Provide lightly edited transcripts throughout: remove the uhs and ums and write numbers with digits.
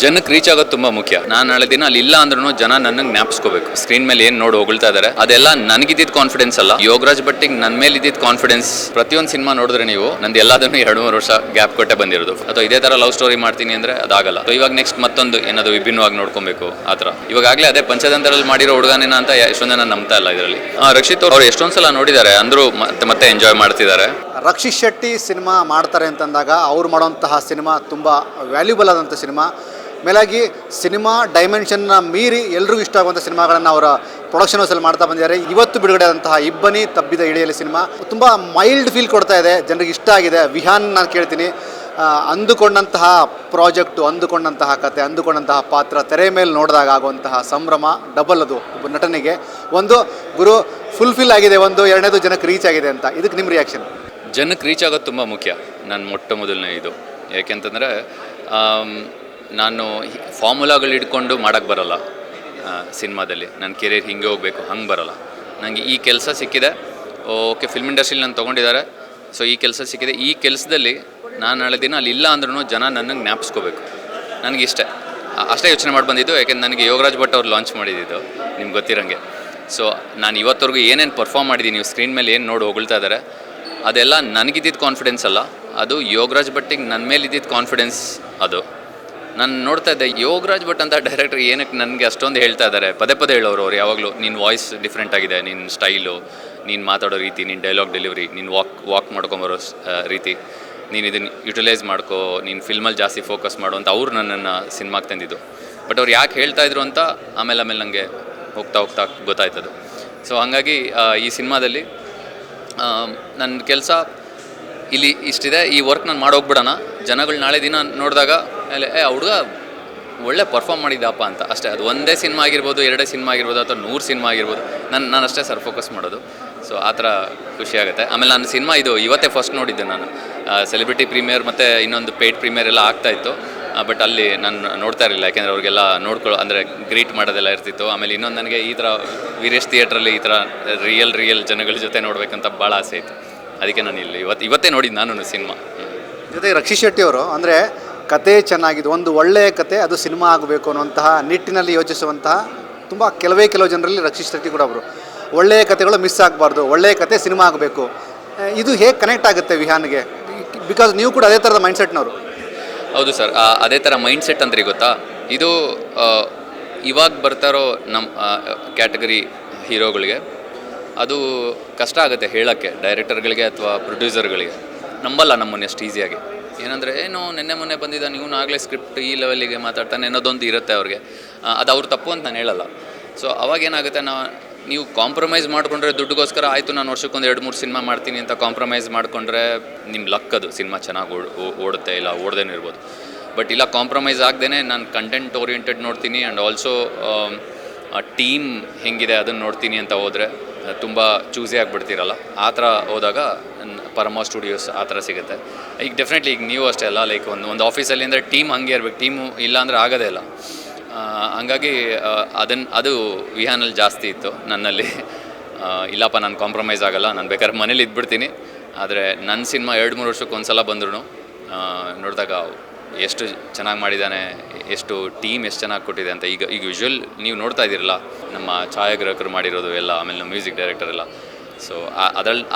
ಜನಕ್ಕೆ ರೀಚ್ ಆಗೋದು ತುಂಬ ಮುಖ್ಯ. ನಾನು ನಾಳೆ ದಿನ ಅಲ್ಲಿ ಇಲ್ಲ ಅಂದ್ರೂ ಜನ ನನಗೆ ಜ್ಞಾಪಿಸ್ಕೋಬೇಕು. ಸ್ಕ್ರೀನ್ ಮೇಲೆ ಏನು ನೋಡಿ ಹೊಗಳ್ತಾ ಇದ್ದಾರೆ ಅದೆಲ್ಲ ನನಗಿದ್ದಿದ್ದು ಕಾನ್ಫಿಡೆನ್ಸ್ ಅಲ್ಲ, ಯೋಗರಾಜ್ ಭಟ್ಟಿಗೆ ನನ್ನ ಮೇಲೆ ಇದ್ದಿದ್ದು ಕಾನ್ಫಿಡೆನ್ಸ್. ಪ್ರತಿಯೊಂದು ಸಿನಿಮಾ ನೋಡಿದ್ರೆ ನೀವು ನಂದು ಎಲ್ಲದನ್ನು 2-3 ವರ್ಷ ಗ್ಯಾಪ್ ಕೊಟ್ಟೆ ಬಂದಿರೋದು. ಅಥವಾ ಇದೇ ತರ ಲವ್ ಸ್ಟೋರಿ ಮಾಡ್ತೀನಿ ಅಂದ್ರೆ ಅದಾಗಲ್ಲ. ಇವಾಗ ನೆಕ್ಸ್ಟ್ ಮತ್ತೊಂದು ಏನಾದ್ರು ವಿಭಿನ್ನವಾಗಿ ನೋಡ್ಕೊಬೇಕು ಆ ಥರ. ಇವಾಗಲೇ ಅದೇ ಪಂಚತಂತ್ರದಲ್ಲಿ ಮಾಡಿರೋ ಹುಡುಗನೇನ ಅಂತ ಎಷ್ಟೊಂದು ಜನ ನಂಬ್ತಾ ಇಲ್ಲ ಇದರಲ್ಲಿ. ರಕ್ಷಿತ್ ಅವ್ರು ಎಷ್ಟೊಂದು ಸಲ ನೋಡಿದ್ದಾರೆ, ಅಂದರೂ ಮತ್ತೆ ಎಂಜಾಯ್ ಮಾಡ್ತಿದ್ದಾರೆ. ರಕ್ಷಿತ್ ಶೆಟ್ಟಿ ಸಿನಿಮಾ ಮಾಡ್ತಾರೆ ಅಂತಂದಾಗ ಅವ್ರು ಮಾಡುವಂತಹ ಸಿನಿಮಾ ತುಂಬ ವ್ಯಾಲ್ಯೂಬಲ್ ಆದಂಥ ಸಿನಿಮಾ. ಮೇಲಾಗಿ ಸಿನಿಮಾ ಡೈಮೆನ್ಷನ್ನ ಮೀರಿ ಎಲ್ರಿಗೂ ಇಷ್ಟ ಆಗುವಂಥ ಸಿನಿಮಾಗಳನ್ನು ಅವರ ಪ್ರೊಡಕ್ಷನ್ ಹೌಸಲ್ಲಿ ಮಾಡ್ತಾ ಬಂದಿದ್ದಾರೆ. ಇವತ್ತು ಬಿಡುಗಡೆ ಆದಂತಹ ಇಬ್ಬನಿ ತಬ್ಬಿದ ಇಳಿಯಲಿ ಸಿನಿಮಾ ತುಂಬ ಮೈಲ್ಡ್ ಫೀಲ್ ಕೊಡ್ತಾ ಇದೆ, ಜನರಿಗೆ ಇಷ್ಟ ಆಗಿದೆ. ವಿಹಾನ್ ನಾನು ಕೇಳ್ತೀನಿ, ಅಂದುಕೊಂಡಂತಹ ಪ್ರಾಜೆಕ್ಟು, ಅಂದುಕೊಂಡಂತಹ ಕತೆ, ಅಂದುಕೊಂಡಂತಹ ಪಾತ್ರ ತೆರೆ ಮೇಲೆ ನೋಡಿದಾಗ ಆಗುವಂತಹ ಸಂಭ್ರಮ ಡಬಲ್. ಅದು ಒಬ್ಬ ನಟನಿಗೆ ಒಂದು ಗುರು ಫುಲ್ಫಿಲ್ ಆಗಿದೆ, ಒಂದು ಎರಡನೇದು ಜನಕ್ಕೆ ರೀಚ್ ಆಗಿದೆ ಅಂತ. ಇದಕ್ಕೆ ನಿಮ್ಮ ರಿಯಾಕ್ಷನ್? ಜನಕ್ಕೆ ರೀಚ್ ಆಗೋದು ತುಂಬ ಮುಖ್ಯ. ನನ್ನ ಮೊಟ್ಟ ಮೊದಲನೇ ಇದು ಯಾಕೆಂತಂದರೆ ನಾನು ಫಾರ್ಮುಲಾಗಳು ಹಿಡ್ಕೊಂಡು ಮಾಡೋಕ್ಕೆ ಬರಲ್ಲ ಸಿನಿಮಾದಲ್ಲಿ. ನನ್ನ ಕೆರಿಯರ್ ಹಿಂಗೆ ಹೋಗಬೇಕು ಹಂಗೆ ಬರಲ್ಲ. ನನಗೆ ಈ ಕೆಲಸ ಸಿಕ್ಕಿದೆ, ಓಕೆ ಫಿಲ್ಮ್ ಇಂಡಸ್ಟ್ರಿಲಿ ನಾನು ತೊಗೊಂಡಿದ್ದಾರೆ, ಸೊ ಈ ಕೆಲಸ ಸಿಕ್ಕಿದೆ. ಈ ಕೆಲಸದಲ್ಲಿ ನಾನು ನಾಳೆ ದಿನ ಅಲ್ಲಿ ಇಲ್ಲ ಅಂದ್ರೂ ಜನ ನನಗೆ ಜ್ಞಾಪಿಸ್ಕೋಬೇಕು. ನನಗಿಷ್ಟೇ ಅಷ್ಟೇ ಯೋಚನೆ ಮಾಡಿ ಬಂದಿದ್ದು. ಯಾಕೆಂದ್ರೆ ನನಗೆ ಯೋಗರಾಜ್ ಭಟ್ ಅವ್ರು ಲಾಂಚ್ ಮಾಡಿದ್ದು ನಿಮ್ಗೆ ಗೊತ್ತಿರೋಂಗೆ. ಸೊ ನಾನು ಇವತ್ತವರೆಗೂ ಏನೇನು ಪರ್ಫಾರ್ಮ್ ಮಾಡಿದ್ದೀನಿ, ನೀವು ಸ್ಕ್ರೀನ್ ಮೇಲೆ ಏನು ನೋಡಿ ಹೊಗಳ್ತಾ ಇದ್ದಾರೆ ಅದೆಲ್ಲ ನನಗಿದ್ದಿದ್ದು ಕಾನ್ಫಿಡೆನ್ಸ್ ಅಲ್ಲ, ಅದು ಯೋಗರಾಜ್ ಭಟ್ಟಿಗೆ ನನ್ನ ಮೇಲೆ ಇದ್ದಿದ್ದು ಕಾನ್ಫಿಡೆನ್ಸ್. ಅದು ನಾನು ನೋಡ್ತಾ ಇದ್ದೆ, ಯೋಗರಾಜ್ ಭಟ್ ಅಂತ ಡೈರೆಕ್ಟರ್ ಏನಕ್ಕೆ ನನಗೆ ಅಷ್ಟೊಂದು ಹೇಳ್ತಾ ಇದ್ದಾರೆ, ಪದೇ ಪದೇ ಹೇಳೋರು ಅವ್ರು ಯಾವಾಗಲೂ. ನಿನ್ನ ವಾಯ್ಸ್ ಡಿಫ್ರೆಂಟ್ ಆಗಿದೆ, ನಿನ್ನ ಸ್ಟೈಲು, ನೀನು ಮಾತಾಡೋ ರೀತಿ, ನಿನ್ನ ಡೈಲಾಗ್ ಡೆಲಿವರಿ, ನೀನು ವಾಕ್ ಮಾಡ್ಕೊಂಬರೋ ರೀತಿ, ನೀನು ಇದನ್ನು ಯುಟಿಲೈಸ್ ಮಾಡ್ಕೋ, ನೀನು ಫಿಲ್ಮಲ್ಲಿ ಜಾಸ್ತಿ ಫೋಕಸ್ ಮಾಡು ಅಂತ ಅವ್ರು ನನ್ನನ್ನು ಸಿನಿಮಾಗೆ ತಂದಿದ್ದು. ಬಟ್ ಅವ್ರು ಯಾಕೆ ಹೇಳ್ತಾಯಿದ್ರು ಅಂತ ಆಮೇಲೆ ನನಗೆ ಹೋಗ್ತಾ ಗೊತ್ತಾಯ್ತದು. ಸೊ ಹಾಗಾಗಿ ಈ ಸಿನಿಮಾದಲ್ಲಿ ನನ್ನ ಕೆಲಸ ಇಲ್ಲಿ ಇಷ್ಟಿದೆ, ಈ ವರ್ಕ್ ನಾನು ಮಾಡೋಗ್ಬಿಡೋಣ, ಜನಗಳು ನಾಳೆ ದಿನ ನೋಡಿದಾಗ ಹುಡುಗ ಒಳ್ಳೆ ಪರ್ಫಾರ್ಮ್ ಮಾಡಿದ್ದಪ್ಪ ಅಂತ ಅಷ್ಟೇ. ಅದು ಒಂದೇ ಸಿನಿಮಾ ಆಗಿರ್ಬೋದು, ಎರಡೇ ಸಿನಿಮಾ ಆಗಿರ್ಬೋದು, ಅಥವಾ 100 ಸಿನಿಮಾ ಆಗಿರ್ಬೋದು, ನಾನು ಅಷ್ಟೇ ಸರ್ ಫೋಕಸ್ ಮಾಡೋದು. ಸೊ ಆ ಥರ ಖುಷಿಯಾಗುತ್ತೆ. ಆಮೇಲೆ ನನ್ನ ಸಿನಿಮಾ ಇದು ಇವತ್ತೇ ಫಸ್ಟ್ ನೋಡಿದ್ದೆ ನಾನು. ಸೆಲೆಬ್ರಿಟಿ ಪ್ರೀಮಿಯರ್ ಮತ್ತು ಇನ್ನೊಂದು ಪೇಯ್ಡ್ ಪ್ರೀಮಿಯರ್ ಎಲ್ಲ ಆಗ್ತಾಯಿತ್ತು, ಬಟ್ ಅಲ್ಲಿ ನಾನು ನೋಡ್ತಾ ಇರಲಿಲ್ಲ. ಯಾಕೆಂದರೆ ಅವ್ರಿಗೆಲ್ಲ ಅಂದರೆ ಗ್ರೀಟ್ ಮಾಡೋದೆಲ್ಲ ಇರ್ತಿತ್ತು. ಆಮೇಲೆ ಇನ್ನೊಂದು ನನಗೆ ಈ ಥರ ವೀರೇಶ್ ಥಿಯೇಟ್ರಲ್ಲಿ ಈ ಥರ ರಿಯಲ್ ಜನಗಳ ಜೊತೆ ನೋಡಬೇಕಂತ ಭಾಳ ಆಸೆ ಇತ್ತು. ಅದಕ್ಕೆ ನಾನು ಇಲ್ಲಿ ಇವತ್ತೇ ನೋಡಿದ್ದು ನಾನು ಸಿನಿಮಾ. ಜೊತೆಗೆ ರಕ್ಷಿತ್ ಶೆಟ್ಟಿ ಅವರು ಅಂದರೆ ಕತೆ ಚೆನ್ನಾಗಿದೆ, ಒಂದು ಒಳ್ಳೆಯ ಕತೆ ಅದು ಸಿನಿಮಾ ಆಗಬೇಕು ಅನ್ನುವಂತಹ ನಿಟ್ಟಿನಲ್ಲಿ ಯೋಚಿಸುವಂತಹ ಕೆಲವು ಜನರಲ್ಲಿ ರಕ್ಷಿತ್ ಶೆಟ್ಟಿ ಕೂಡ ಅವರು. ಒಳ್ಳೆಯ ಕತೆಗಳು ಮಿಸ್ ಆಗಬಾರ್ದು, ಒಳ್ಳೆಯ ಕತೆ ಸಿನಿಮಾ ಆಗಬೇಕು. ಇದು ಹೇಗೆ ಕನೆಕ್ಟ್ ಆಗುತ್ತೆ ವಿಹಾನ್ಗೆ? ಬಿಕಾಸ್ ನೀವು ಕೂಡ ಅದೇ ಥರದ ಮೈಂಡ್ಸೆಟ್ನವರು. ಹೌದು ಸರ್, ಅದೇ ಥರ ಮೈಂಡ್ಸೆಟ್ ಅಂದ್ರೆ ಗೊತ್ತಾ, ಇದು ಇವಾಗ ಬರ್ತಾರೋ ನಮ್ಮ ಕ್ಯಾಟಗರಿ ಹೀರೋಗಳಿಗೆ ಅದು ಕಷ್ಟ ಆಗುತ್ತೆ ಹೇಳೋಕ್ಕೆ, ಡೈರೆಕ್ಟರ್ಗಳಿಗೆ ಅಥವಾ ಪ್ರೊಡ್ಯೂಸರ್ಗಳಿಗೆ. ನಂಬಲ್ಲ ನಮ್ಮನ್ನು ಎಷ್ಟು ಈಸಿಯಾಗಿ. ಏನಂದರೆ ನಿನ್ನೆ ಮೊನ್ನೆ ಬಂದಿದ್ದ ನೀವು ಆಗಲೇ ಸ್ಕ್ರಿಪ್ಟ್ ಈ ಲೆವೆಲಿಗೆ ಮಾತಾಡ್ತಾನೆ ಅನ್ನೋದೊಂದು ಇರುತ್ತೆ ಅವ್ರಿಗೆ. ಅದು ಅವ್ರು ತಪ್ಪು ಅಂತ ನಾನು ಹೇಳಲ್ಲ. ಸೊ ಅವಾಗೇನಾಗುತ್ತೆ, ನೀವು ಕಾಂಪ್ರಮೈಸ್ ಮಾಡಿಕೊಂಡ್ರೆ ದುಡ್ಡುಗೋಸ್ಕರ ಆಯಿತು ನಾನು ವರ್ಷಕ್ಕೊಂದು 2-3 ಸಿನಿಮಾ ಮಾಡ್ತೀನಿ ಅಂತ ಕಾಂಪ್ರಮೈಸ್ ಮಾಡಿಕೊಂಡ್ರೆ ನಿಮ್ಮ ಲಕ್, ಅದು ಸಿನಿಮಾ ಚೆನ್ನಾಗಿ ಓಡುತ್ತೆ, ಇಲ್ಲ ಓಡ್ದೇನೂ ಇರ್ಬೋದು. ಬಟ್ ಇಲ್ಲ, ಕಾಂಪ್ರಮೈಸ್ ಆಗದೇ ನಾನು ಕಂಟೆಂಟ್ ಓರಿಯೆಂಟೆಡ್ ನೋಡ್ತೀನಿ ಆ್ಯಂಡ್ ಆಲ್ಸೋ ಟೀಮ್ ಹೆಂಗಿದೆ ಅದನ್ನು ನೋಡ್ತೀನಿ ಅಂತ ಹೋದರೆ ತುಂಬ ಚೂಸಿ ಆಗಿಬಿಡ್ತೀರಲ್ಲ. ಆ ಥರ ಹೋದಾಗ ಪರಮ ಸ್ಟುಡಿಯೋಸ್ ಆ ಥರ ಸಿಗುತ್ತೆ. ಈಗ ಡೆಫಿನೆಟ್ಲಿ ಈಗ ನೀವು ಅಷ್ಟೇ ಅಲ್ಲ, ಲೈಕ್ ಒಂದು ಆಫೀಸಲ್ಲಿ ಅಂದರೆ ಟೀಮ್ ಹಂಗೆ ಇರಬೇಕು, ಟೀಮು ಇಲ್ಲ ಅಂದರೆ ಆಗೋದೇ ಇಲ್ಲ. ಹಂಗಾಗಿ ಅದು ವಿಹಾನಲ್ಲಿ ಜಾಸ್ತಿ ಇತ್ತು ನನ್ನಲ್ಲಿ. ಇಲ್ಲಪ್ಪ ನಾನು ಕಾಂಪ್ರಮೈಸ್ ಆಗೋಲ್ಲ, ನಾನು ಬೇಕಾದ್ರೆ ಮನೇಲಿ ಇದ್ಬಿಡ್ತೀನಿ. ಆದರೆ ನನ್ನ ಸಿನಿಮಾ 2-3 ವರ್ಷಕ್ಕೆ ಒಂದು ಸಲ ಬಂದ್ರು ನೋಡಿದಾಗ ಎಷ್ಟು ಚೆನ್ನಾಗಿ ಮಾಡಿದ್ದಾನೆ, ಎಷ್ಟು ಟೀಮ್ ಎಷ್ಟು ಚೆನ್ನಾಗಿ ಕೊಟ್ಟಿದೆ ಅಂತ. ಈಗ ವಿಜುವಲ್ ನೀವು ನೋಡ್ತಾ ಇದ್ದೀರಲ್ಲ, ನಮ್ಮ ಛಾಯಾಗ್ರಾಹಕರು ಮಾಡಿರೋದು ಎಲ್ಲ, ಆಮೇಲೆ ನಮ್ಮ ಮ್ಯೂಸಿಕ್ ಡೈರೆಕ್ಟರ್ ಎಲ್ಲ. ಸೊ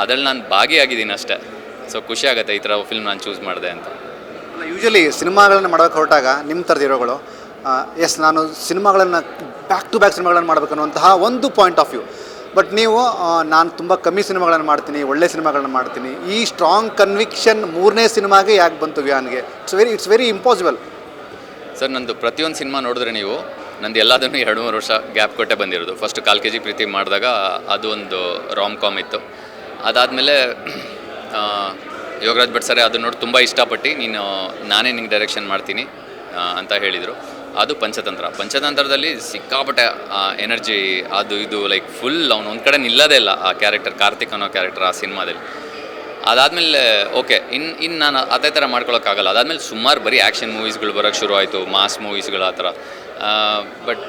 ಅದ್ರಲ್ಲಿ ನಾನು ಭಾಗಿಯಾಗಿದ್ದೀನಿ ಅಷ್ಟೇ. ಸೊ ಖುಷಿ ಆಗುತ್ತೆ ಈ ಥರ ಫಿಲ್ಮ್ ನಾನು ಚೂಸ್ ಮಾಡಿದೆ ಅಂತ. ಯೂಶ್ವಲಿ ಸಿನಿಮಾಗಳನ್ನು ಮಾಡೋಕ್ಕೆ ಹೊರಟಾಗ ನಿಮ್ಮ ಥರದ ಹೀರೋಗಳು ನಾನು ಸಿನಿಮಾಗಳನ್ನು ಬ್ಯಾಕ್ ಟು ಬ್ಯಾಕ್ ಸಿನಿಮಾಗಳನ್ನು ಮಾಡಬೇಕು ಅನ್ನುವಂತಹ ಒಂದು ಪಾಯಿಂಟ್ ಆಫ್ ವ್ಯೂ. ಬಟ್ ನೀವು ನಾನು ತುಂಬ ಕಮ್ಮಿ ಸಿನಿಮಾಗಳನ್ನು ಮಾಡ್ತೀನಿ, ಒಳ್ಳೆ ಸಿನಿಮಾಗಳನ್ನ ಮಾಡ್ತೀನಿ, ಈ ಸ್ಟ್ರಾಂಗ್ ಕನ್ವಿಕ್ಷನ್ 3ನೇ ಸಿನಿಮಾಗೆ ಯಾಕೆ ಬಂತು ವಿಹಾನ್ಗೆ? It's very impossible. ಸರ್, ನಂದು ಪ್ರತಿಯೊಂದು ಸಿನಿಮಾ ನೋಡಿದ್ರೆ ನೀವು ನಂದು ಎಲ್ಲದನ್ನು 2-3 ವರ್ಷ ಗ್ಯಾಪ್ ಕೊಟ್ಟೆ ಬಂದಿರೋದು. ಫಸ್ಟ್ 4 kg ಪ್ರೀತಿ ಮಾಡಿದಾಗ ಅದು ಒಂದು ರಾಮ್ ಕಾಮ್ ಇತ್ತು. ಅದಾದಮೇಲೆ ಯೋಗರಾಜ್ ಭಟ್ ಸರ್ ಅದು ನೋಡಿ ತುಂಬ ಇಷ್ಟಪಟ್ಟು ನಾನೇ ನಿಂಗೆ ಡೈರೆಕ್ಷನ್ ಮಾಡ್ತೀನಿ ಅಂತ ಹೇಳಿದರು. ಅದು ಪಂಚತಂತ್ರದಲ್ಲಿ ಸಿಕ್ಕಾಪಟ್ಟೆ ಎನರ್ಜಿ, ಅದು ಇದು ಲೈಕ್ ಫುಲ್ ಅವನು ಒಂದು ಕಡೆ ನಿಲ್ಲೋದೇ ಇಲ್ಲ ಆ ಕ್ಯಾರೆಕ್ಟರ್, ಕಾರ್ತಿಕ್ ಅನ್ನೋ ಕ್ಯಾರೆಕ್ಟರ್ ಆ ಸಿನಿಮಾದಲ್ಲಿ. ಅದಾದಮೇಲೆ ಓಕೆ ಇನ್ನು ನಾನು ಅದೇ ಥರ ಮಾಡ್ಕೊಳಕ್ಕಾಗಲ್ಲ. ಅದಾದಮೇಲೆ ಸುಮಾರು ಬರೀ ಆ್ಯಕ್ಷನ್ ಮೂವೀಸ್ಗಳು ಬರೋಕ್ಕೆ ಶುರು ಆಯಿತು, ಮಾಸ್ ಮೂವೀಸ್ಗಳು ಆ ಥರ. ಬಟ್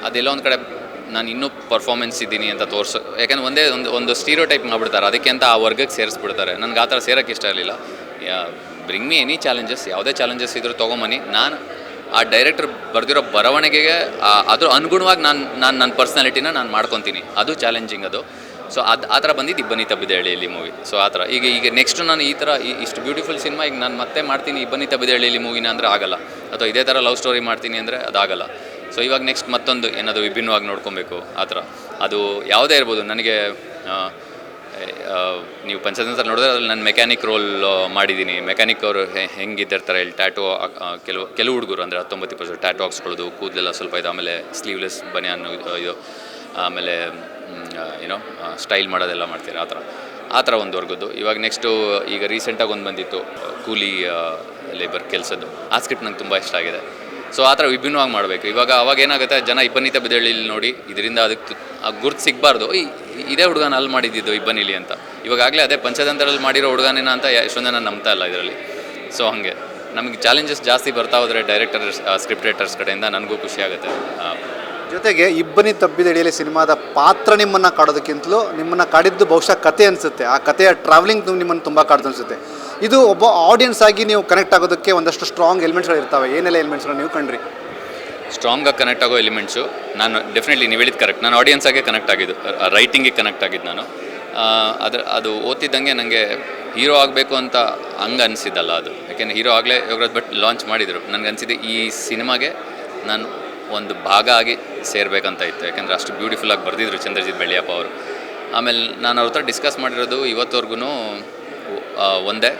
ಅದೆಲ್ಲ ಒಂದು ಕಡೆ ನಾನು ಇನ್ನೂ ಪರ್ಫಾರ್ಮೆನ್ಸ್ ಇದ್ದೀನಿ ಅಂತ ತೋರಿಸು. ಯಾಕೆಂದ್ರೆ ಒಂದು ಸ್ಟೀರಿಯೋ ಟೈಪ್ ಮಾಡಿಬಿಡ್ತಾರೆ, ಅದಕ್ಕೆ ಅಂತ ಆ ವರ್ಗಕ್ಕೆ ಸೇರಿಸ್ಬಿಡ್ತಾರೆ. ನನಗೆ ಆ ಥರ ಸೇರೋಕ್ಕೆ ಇಷ್ಟ ಇರಲಿಲ್ಲ. ಬ್ರಿಂಗ್ ಮಿ ಎನಿ ಚಾಲೆಂಜಸ್, ಯಾವುದೇ ಚಾಲೆಂಜಸ್ ಇದ್ರೂ ತೊಗೊಂಬನ್ನಿ, ನಾನು ಆ ಡೈರೆಕ್ಟರ್ ಬರೆದಿರೋ ಬರವಣಿಗೆಗೆ ಅದ್ರ ಅನುಗುಣವಾಗಿ ನನ್ನ ಪರ್ಸ್ನಾಲಿಟಿನ ನಾನು ಮಾಡ್ಕೊತೀನಿ. ಅದು ಚಾಲೆಂಜಿಂಗ್ ಅದು. ಸೊ ಆ ಥರ ಬಂದಿದ್ದು ಇಬ್ಬನಿ ತಬ್ಬಿದ ಎಳೆಯಲ್ಲಿ ಮೂವಿ. ಸೊ ಆ ಥರ ಈಗ ನೆಕ್ಸ್ಟ್ ನಾನು ಈ ಥರ ಇಷ್ಟು ಬ್ಯೂಟಿಫುಲ್ ಸಿನಿಮಾ ಈಗ ನಾನು ಮತ್ತೆ ಮಾಡ್ತೀನಿ ಇಬ್ಬನಿ ತಬ್ಬಿದ ಎಳೆಯಲ್ಲಿ ಮೂವಿನ ಅಂದರೆ ಆಗಲ್ಲ, ಅಥವಾ ಇದೇ ಥರ ಲವ್ ಸ್ಟೋರಿ ಮಾಡ್ತೀನಿ ಅಂದರೆ ಅದಾಗಲ್ಲ. ಸೊ ಇವಾಗ ನೆಕ್ಸ್ಟ್ ಮತ್ತೊಂದು ಏನಾದರೂ ವಿಭಿನ್ನವಾಗಿ ನೋಡ್ಕೊಬೇಕು ಆ ಥರ. ಅದು ಯಾವುದೇ ಇರ್ಬೋದು. ನನಗೆ ನೀವು ಪಂಚತಂತ್ರ ನೋಡಿದ್ರೆ ಅದ್ರಲ್ಲಿ ನಾನು ಮೆಕ್ಯಾನಿಕ್ ರೋಲ್ ಮಾಡಿದ್ದೀನಿ. ಮೆಕ್ಯಾನಿಕ್ ಅವರು ಹೆಂಗಿದ್ದಿರ್ತಾರೆ ಇಲ್ಲಿ ಟ್ಯಾಟೋ, ಕೆಲವು ಹುಡುಗರು ಅಂದರೆ 19% ಟ್ಯಾಟೋ ಹಾಕ್ಸ್ಕೊಳ್ಳೋದು, ಕೂದಲೆಲ್ಲ ಸ್ವಲ್ಪ ಇದು, ಆಮೇಲೆ ಸ್ಲೀವ್ಲೆಸ್ ಬನಿಯಾನ್ ಇದು, ಆಮೇಲೆ ಏನೋ ಸ್ಟೈಲ್ ಮಾಡೋದೆಲ್ಲ ಮಾಡ್ತೀರಾ ಆ ಥರ ಒಂದು ವರ್ಗದ್ದು. ಇವಾಗ ನೆಕ್ಸ್ಟು ಈಗ ರೀಸೆಂಟಾಗಿ ಒಂದು ಬಂದಿತ್ತು ಕೂಲಿ ಲೇಬರ್ ಕೆಲಸದ್ದು. ಆ ಸ್ಕ್ರಿಪ್ಟ್ ನಂಗೆ ತುಂಬ ಇಷ್ಟ ಆಗಿದೆ. ಸೊ ಆ ಥರ ವಿಭಿನ್ನವಾಗಿ ಮಾಡಬೇಕು. ಅವಾಗ ಏನಾಗುತ್ತೆ, ಜನ ಇಬ್ಬನಿ ತಬ್ಬಿದ ಎಳೆಯಲ್ಲಿ ನೋಡಿ ಇದರಿಂದ ಅದಕ್ಕೆ ಗುರ್ತು ಸಿಗಬಾರ್ದು, ಇದೇ ಹುಡುಗನ ಅಲ್ಲಿ ಮಾಡಿದ್ದು ಇಬ್ಬನಿಲಿ ಅಂತ. ಇವಾಗಲೇ ಅದೇ ಪಂಚತಂತ್ರದಲ್ಲಿ ಮಾಡಿರೋ ಹುಡುಗನೇನ ಅಂತ ಎಷ್ಟೊಂದು ಜನ ನಂಬ್ತಾ ಇಲ್ಲ ಇದರಲ್ಲಿ. ಸೊ ಹಾಗೆ ನಮಗೆ ಚಾಲೆಂಜಸ್ ಜಾಸ್ತಿ ಬರ್ತಾ ಹೋದರೆ ಡೈರೆಕ್ಟರ್ಸ್, ಸ್ಕ್ರಿಪ್ಟ್ ರೈಟರ್ಸ್ ಕಡೆಯಿಂದ ನನಗೂ ಖುಷಿ ಆಗುತ್ತೆ. ಜೊತೆಗೆ ಇಬ್ಬನಿ ತಬ್ಬಿದ ಎಳೆಯಲ್ಲಿ ಸಿನಿಮಾದ ಪಾತ್ರ ನಿಮ್ಮನ್ನು ಕಾಡೋದಕ್ಕಿಂತಲೂ ನಿಮ್ಮನ್ನು ಕಾಡಿದ್ದು ಬಹುಶಃ ಕತೆ ಅನಿಸುತ್ತೆ. ಆ ಕಥೆಯ ಟ್ರಾವೆಲಿಂಗ್ ನಿಮ್ಮನ್ನು ತುಂಬ ಕಾಡ್ದು ಅನಿಸುತ್ತೆ. ಇದು ಒಬ್ಬ ಆಡಿಯನ್ಸ್ ಆಗಿ ನೀವು ಕನೆಕ್ಟ್ ಆಗೋದಕ್ಕೆ ಒಂದಷ್ಟು ಸ್ಟ್ರಾಂಗ್ ಎಲಿಮೆಂಟ್ಸ್ಗಳು ಇರ್ತವೆ. ಏನೆಲ್ಲ ಎಲಿಮೆಂಟ್ಸ್ಗಳು ನೀವು ಕಂಡ್ರಿ? ಸ್ಟ್ರಾಂಗಾಗಿ ಕನೆಕ್ಟ್ ಆಗೋ ಎಲಿಮೆಂಟ್ಸು ನಾನು ಡೆಫಿನೆಟ್ಲಿ ನೀವು ಹೇಳಿದ್ದು ಕರೆಕ್ಟ್. ನಾನು ಆಡಿಯನ್ಸಾಗೆ ಕನೆಕ್ಟ್ ಆಗಿದ್ದು, ರೈಟಿಂಗಿಗೆ ಕನೆಕ್ಟ್ ಆಗಿದ್ದು ನಾನು. ಅದು ಓದ್ತಿದ್ದಂಗೆ ನನಗೆ ಹೀರೋ ಆಗಬೇಕು ಅಂತ ಹಂಗೆ ಅನಿಸಿದ್ದಲ್ಲ ಅದು. ಯಾಕೆಂದರೆ ಹೀರೋ ಆಗಲೇ ಯೋಗರಾಜ್ ಭಟ್ ಲಾಂಚ್ ಮಾಡಿದರು. ನನಗೆ ಅನಿಸಿದೆ ಈ ಸಿನಿಮಾಗೆ ನಾನು ಒಂದು ಭಾಗ ಆಗಿ ಸೇರಬೇಕಂತ ಇತ್ತು. ಯಾಕೆಂದರೆ ಅಷ್ಟು ಬ್ಯೂಟಿಫುಲ್ಲಾಗಿ ಬರೆದಿದ್ರು ಚಂದ್ರಜಿತ್ ಬೆಳ್ಳಿಯಪ್ಪ ಅವರು. ಆಮೇಲೆ ನಾನು ಅವ್ರ ಹತ್ರ ಡಿಸ್ಕಸ್ ಮಾಡಿರೋದು ಇವತ್ತವರೆಗೂ ಒಂದೇ,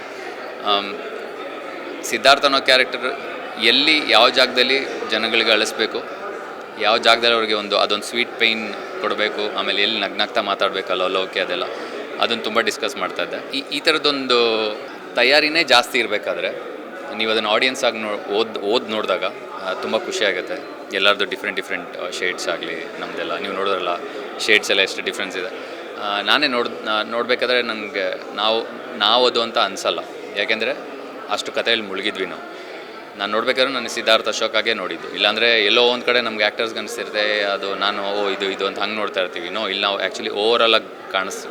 ಸಿದ್ಧಾರ್ಥ ಅನ್ನೋ ಕ್ಯಾರೆಕ್ಟರ್ ಎಲ್ಲಿ ಯಾವ ಜಾಗದಲ್ಲಿ ಜನಗಳಿಗೆ ಅಳಿಸ್ಬೇಕು, ಯಾವ ಜಾಗದಲ್ಲಿ ಅವ್ರಿಗೆ ಅದೊಂದು ಸ್ವೀಟ್ ಪೇಯ್ನ್ ಕೊಡಬೇಕು, ಆಮೇಲೆ ಎಲ್ಲಿ ನಗ್ನಾಗ್ತಾ ಮಾತಾಡಬೇಕಲ್ಲ ಲೋಕೆ, ಅದೆಲ್ಲ ಅದನ್ನು ತುಂಬ ಡಿಸ್ಕಸ್ ಮಾಡ್ತಾಯಿದ್ದೆ. ಈ ಥರದ್ದೊಂದು ತಯಾರಿನೇ ಜಾಸ್ತಿ ಇರಬೇಕಾದ್ರೆ ನೀವು ಅದನ್ನು ಆಡಿಯನ್ಸ್ ಆಗಿ ಓದಿ ನೋಡಿದಾಗ ತುಂಬ ಖುಷಿಯಾಗುತ್ತೆ. ಎಲ್ಲರದ್ದು ಡಿಫ್ರೆಂಟ್ ಶೇಡ್ಸ್ ಆಗಲಿ, ನಮ್ಮದೆಲ್ಲ ನೀವು ನೋಡೋದ್ರಲ್ಲ ಶೇಡ್ಸ್ ಎಲ್ಲ ಎಷ್ಟು ಡಿಫ್ರೆನ್ಸ್ ಇದೆ. ನಾನೇ ನೋಡಬೇಕಾದ್ರೆ ನನಗೆ ನಾವು ಅದು ಅಂತ ಅನಿಸಲ್ಲ. ಯಾಕೆಂದರೆ ಅಷ್ಟು ಕಥೆಯಲ್ಲಿ ಮುಳುಗಿದ್ವಿ ನಾವು. ನಾನು ನೋಡ್ಬೇಕಾದ್ರೆ ನಾನು ಸಿದ್ಧಾರ್ಥ ಅಶೋಕಾಗೆ ನೋಡಿದ್ದು. ಇಲ್ಲಾಂದರೆ ಎಲ್ಲೋ ಒಂದು ಕಡೆ ನಮ್ಗೆ ಆ್ಯಕ್ಟರ್ಸ್ಗೆ ಅನಿಸ್ತಿರುತ್ತೆ ಅದು ನಾನು ಇದು ಅಂತ ಹಂಗೆ ನೋಡ್ತಾ ಇರ್ತೀವಿ. ಇಲ್ಲಿ ನಾವು ಆ್ಯಕ್ಚುಲಿ ಓವರಾಲಾಗಿ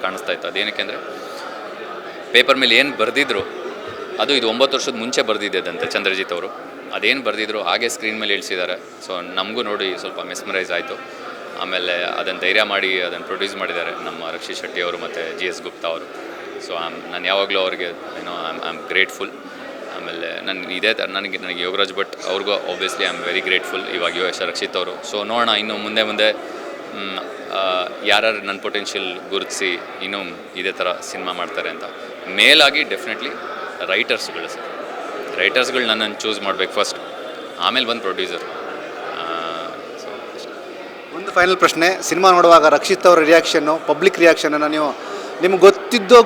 ಕಾಣಿಸ್ತಾ ಇತ್ತು. ಅದೇನಕ್ಕೆ ಅಂದರೆ ಪೇಪರ್ ಮೇಲೆ ಏನು ಬರೆದಿದ್ರು ಅದು ಇದು 9 ವರ್ಷದ ಮುಂಚೆ ಬರೆದಿದ್ದೆದಂತೆ ಚಂದ್ರಜಿತ್ ಅವರು. ಅದೇನು ಬರೆದಿದ್ರು ಹಾಗೆ ಸ್ಕ್ರೀನ್ ಮೇಲೆ ಇಳಿಸಿದ್ದಾರೆ. ಸೊ ನಮಗೂ ನೋಡಿ ಸ್ವಲ್ಪ ಮೆಸ್ಮರೈಸ್ ಆಯಿತು. ಆಮೇಲೆ ಅದನ್ನು ಧೈರ್ಯ ಮಾಡಿ ಅದನ್ನು ಪ್ರೊಡ್ಯೂಸ್ ಮಾಡಿದ್ದಾರೆ ನಮ್ಮ ರಕ್ಷಿತ್ ಶೆಟ್ಟಿ ಅವರು ಮತ್ತು GS ಗುಪ್ತಾ ಅವರು. ಸೊ ನಾನು ಯಾವಾಗಲೂ ಅವ್ರಿಗೆ ಐ ಆಮ್ ಗ್ರೇಟ್ಫುಲ್. ಆಮೇಲೆ ನನಗೆ ಯೋಗರಾಜ್ ಭಟ್ ಅವ್ರಿಗೂ obviously I am very grateful. ಇವಾಗ ರಕ್ಷಿತ್ ಅವರು. ಸೊ ನೋಡೋಣ ಇನ್ನು ಮುಂದೆ ಯಾರು ನನ್ನ ಪೊಟೆನ್ಷಿಯಲ್ ಗುರುತಿಸಿ ಇನ್ನೂ ಇದೇ ಥರ ಸಿನಿಮಾ ಮಾಡ್ತಾರೆ ಅಂತ. ಮೇಲಾಗಿ ಡೆಫಿನೆಟ್ಲಿ ರೈಟರ್ಸ್ಗಳು ನನ್ನನ್ನು ಚೂಸ್ ಮಾಡಬೇಕು ಫಸ್ಟ್, ಆಮೇಲೆ ಬಂದು ಪ್ರೊಡ್ಯೂಸರ್. ಒಂದು ಫೈನಲ್ ಪ್ರಶ್ನೆ, ಸಿನಿಮಾ ನೋಡುವಾಗ ರಕ್ಷಿತ್ ಅವರ ರಿಯಾಕ್ಷನ್ನು, ಪಬ್ಲಿಕ್ ರಿಯಾಕ್ಷನನ್ನು ನೀವು ನಿಮ್ಗೆ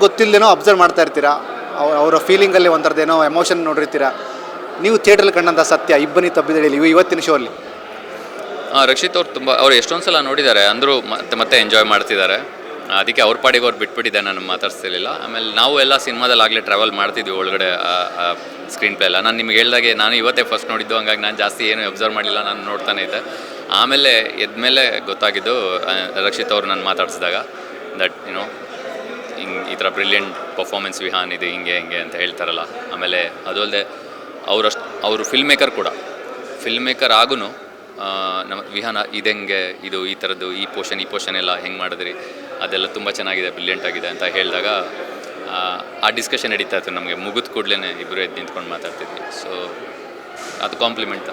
ಗೊತ್ತಿಲ್ಲದೇನೋ ಅಬ್ಸರ್ವ್ ಮಾಡ್ತಾ ಇರ್ತೀರಾ. ಅವರ ಫೀಲಿಂಗಲ್ಲಿ ಒಂಥರದ್ದೇನೋ ಎಮೋಷನ್ ನೋಡಿರ್ತೀರ. ನೀವು ಥಿಯೇಟ್ರಲ್ಲಿ ಕಂಡಂಥ ಸತ್ಯ ಇಬ್ಬನಿ ತಬ್ಬಿದ ಎಳೆಯಲ್ಲಿ ಇವತ್ತಿನ ಶೋ ಅಲ್ಲಿ ರಕ್ಷಿತ್ ಅವ್ರು ಎಷ್ಟೊಂದು ಸಲ ನೋಡಿದ್ದಾರೆ, ಅಂದರೂ ಮತ್ತೆ ಎಂಜಾಯ್ ಮಾಡ್ತಿದ್ದಾರೆ. ಅದಕ್ಕೆ ಅವ್ರ ಪಾಡಿಗೆ ಅವ್ರು ಬಿಟ್ಬಿಟ್ಟಿದ್ದೆ, ನಾನು ಮಾತಾಡ್ತಿರ್ಲಿಲ್ಲ. ಆಮೇಲೆ ನಾವು ಎಲ್ಲ ಸಿನಿಮಾದಲ್ಲಿ ಆಗಲೇ ಟ್ರಾವೆಲ್ ಮಾಡ್ತಿದ್ವಿ ಒಳಗಡೆ ಸ್ಕ್ರೀನ್ ಪ್ಲೇ ಎಲ್ಲ. ನಾನು ನಿಮ್ಗೆ ಹೇಳ್ದಾಗೆ ನಾನು ಇವತ್ತೇ ಫಸ್ಟ್ ನೋಡಿದ್ದು, ಹಂಗಾಗಿ ನಾನು ಜಾಸ್ತಿ ಏನು ಅಬ್ಸರ್ವ್ ಮಾಡಿಲ್ಲ, ನಾನು ನೋಡ್ತಾನೆ ಇದ್ದೆ. ಆಮೇಲೆ ಎದ್ಮೇಲೆ ಗೊತ್ತಾಗಿದ್ದು ರಕ್ಷಿತ್ ಅವ್ರು ನಾನು ಮಾತಾಡಿಸಿದಾಗ ದಟ್ ಹಿಂಗೆ ಈ ಥರ ಬ್ರಿಲಿಯಂಟ್ ಪರ್ಫಾರ್ಮೆನ್ಸ್ ವಿಹಾನ್ ಇದೆ, ಹಿಂಗೆ ಅಂತ ಹೇಳ್ತಾರಲ್ಲ. ಆಮೇಲೆ ಅದು ಅಲ್ಲದೆ ಅವರು ಫಿಲ್ಮ್ ಮೇಕರ್ ಆಗೂ ನಮ್ಮ ವಿಹಾನ ಇದೆಂಗೆ ಇದು ಈ ಥರದ್ದು ಈ ಪೋರ್ಷನ್ ಎಲ್ಲ ಹೆಂಗೆ ಮಾಡಿದ್ರಿ, ಅದೆಲ್ಲ ತುಂಬ ಚೆನ್ನಾಗಿದೆ, ಬ್ರಿಲಿಯಂಟ್ ಆಗಿದೆ ಅಂತ ಹೇಳಿದಾಗ ಆ ಡಿಸ್ಕಷನ್ ನಡೀತಾ ಇತ್ತು ನಮಗೆ. ಮುಗಿದ ಕೂಡಲೇ ಇಬ್ಬರು ಎದ್ದು ನಿಂತ್ಕೊಂಡು ಮಾತಾಡ್ತಿದ್ವಿ. ಸೊ ಅದು ಕಾಂಪ್ಲಿಮೆಂಟ್.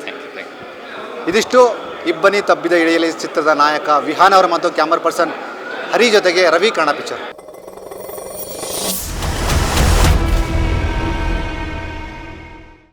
Thank you. ಇದಿಷ್ಟು ಇಬ್ಬನಿ ತಬ್ಬಿದ ಎಳೆಯಲ್ಲಿ ಚಿತ್ರದ ನಾಯಕ ವಿಹಾನ್ ಅವರ ಮತ್ತು ಕ್ಯಾಮರಾ ಪರ್ಸನ್ ಹರಿ ಜೊತೆಗೆ ರವಿ ಕನ್ನಡ ಪಿಕ್ಚರ್.